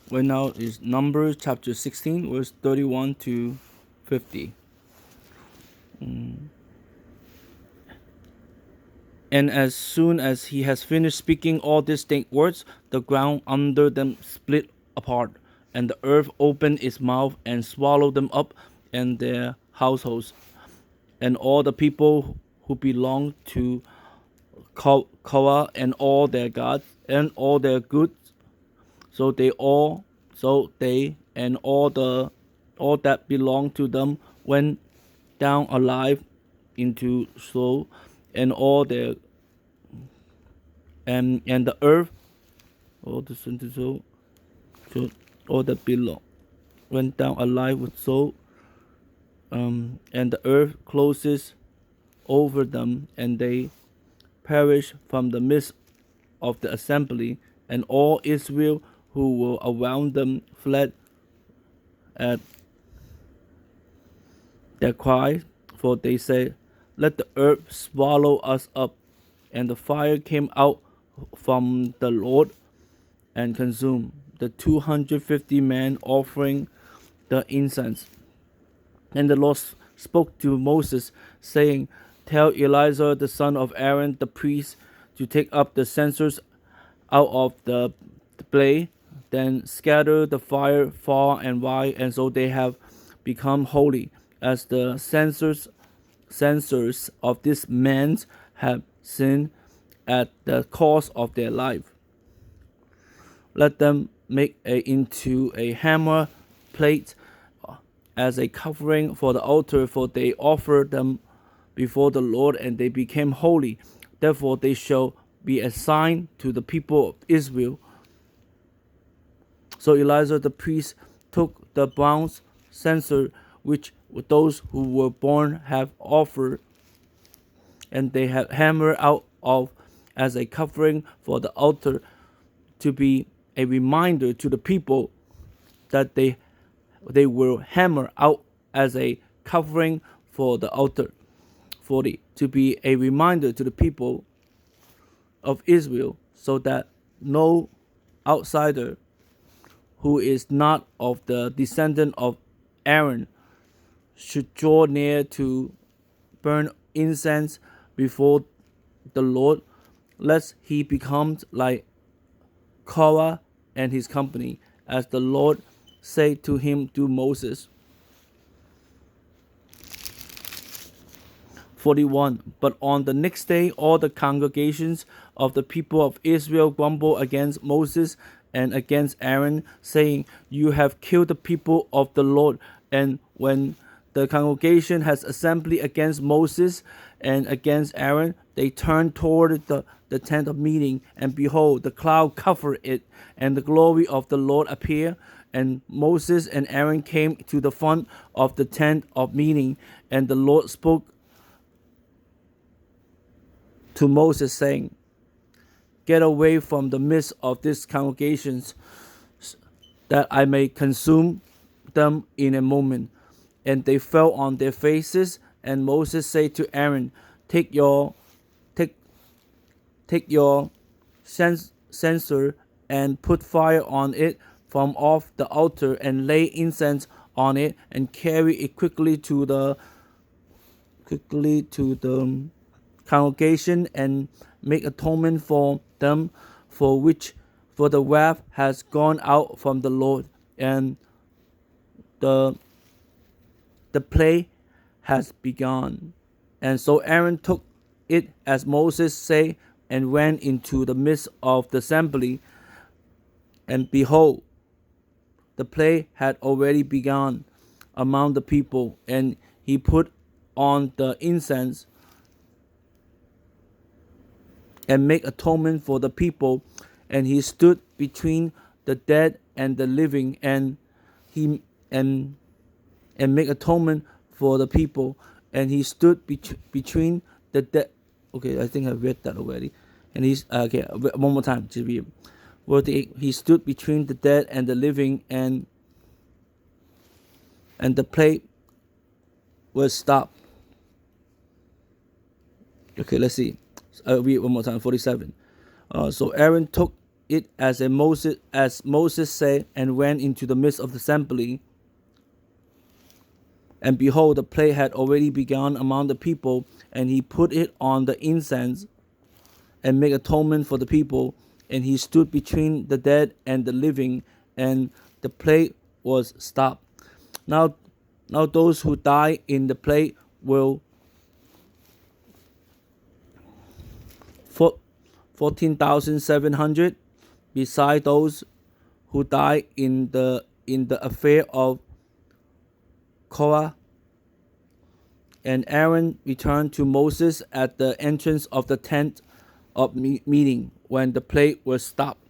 Right now is Numbers chapter 16, verse 31 to 50. And as soon as he has finished speaking all distinct words, the ground under them split apart, and the earth opened its mouth and swallowed them up and their households, and all the people who belonged to Korah and all their gods and all their goods. So they and all that belonged to them went down alive into Sheol, and all their and the earth, all the so all that belong went down alive with Sheol, and the earth closes over them, and they perished from the midst of the assembly, and all Israel who were around them fled at their cry, for they said, "Let the earth swallow us up." And the fire came out from the Lord and consumed the 250 men offering the incense. And the Lord spoke to Moses, saying, "Tell Eleazar the son of Aaron the priest to take up the censers out of the blaze, then scatter the fire far and wide, and so they have become holy, as the censers of these men have sinned at the cost of their life. Let them make into a hammer plate as a covering for the altar, for they offered them before the Lord, and they became holy. Therefore they shall be a sign to the people of Israel." So Eleazar the priest took the bronze censer which those who were born have offered, and they had hammered out of as a covering for the altar, to be a reminder to the people that they will hammer out as a covering for the altar. 40. To be a reminder to the people of Israel, so that no outsider who is not of the descendant of Aaron should draw near to burn incense before the Lord, lest he becomes like Korah and his company, as the Lord said to him through Moses. 41. But on the next day all the congregations of the people of Israel grumbled against Moses and against Aaron, saying, "You have killed the people of the Lord." And when the congregation has assembled against Moses and against Aaron, they turned toward the tent of meeting, and behold, the cloud covered it, and the glory of the Lord appeared. And Moses and Aaron came to the front of the tent of meeting, and the Lord spoke to Moses, saying, "Get away from the midst of these congregations, that I may consume them in a moment." And they fell on their faces. And Moses said to Aaron, Take your censer and put fire on it from off the altar, and lay incense on it, and carry it quickly to the congregation, and make atonement for them, for the wrath has gone out from the Lord, and the plague has begun. And so Aaron took it as Moses said, and went into the midst of the assembly, and behold, the plague had already begun among the people. And he put on the incense and make atonement for the people, and he stood between the dead and the living, and he and make atonement for the people, and he stood between the dead. Okay, I think I read that already. And he's okay. One more time to read. Verse 8. He stood between the dead and the living, and the plague was stopped. Okay, let's see. I'll read one more time. 47. So Aaron took it as Moses said, and went into the midst of the assembly. And behold, the plague had already begun among the people, and he put it on the incense, and made atonement for the people. And he stood between the dead and the living, and the plague was stopped. Now those who die in the plague will 14,700, beside those who died in the affair of Korah. And Aaron returned to Moses at the entrance of the tent of meeting when the plague was stopped.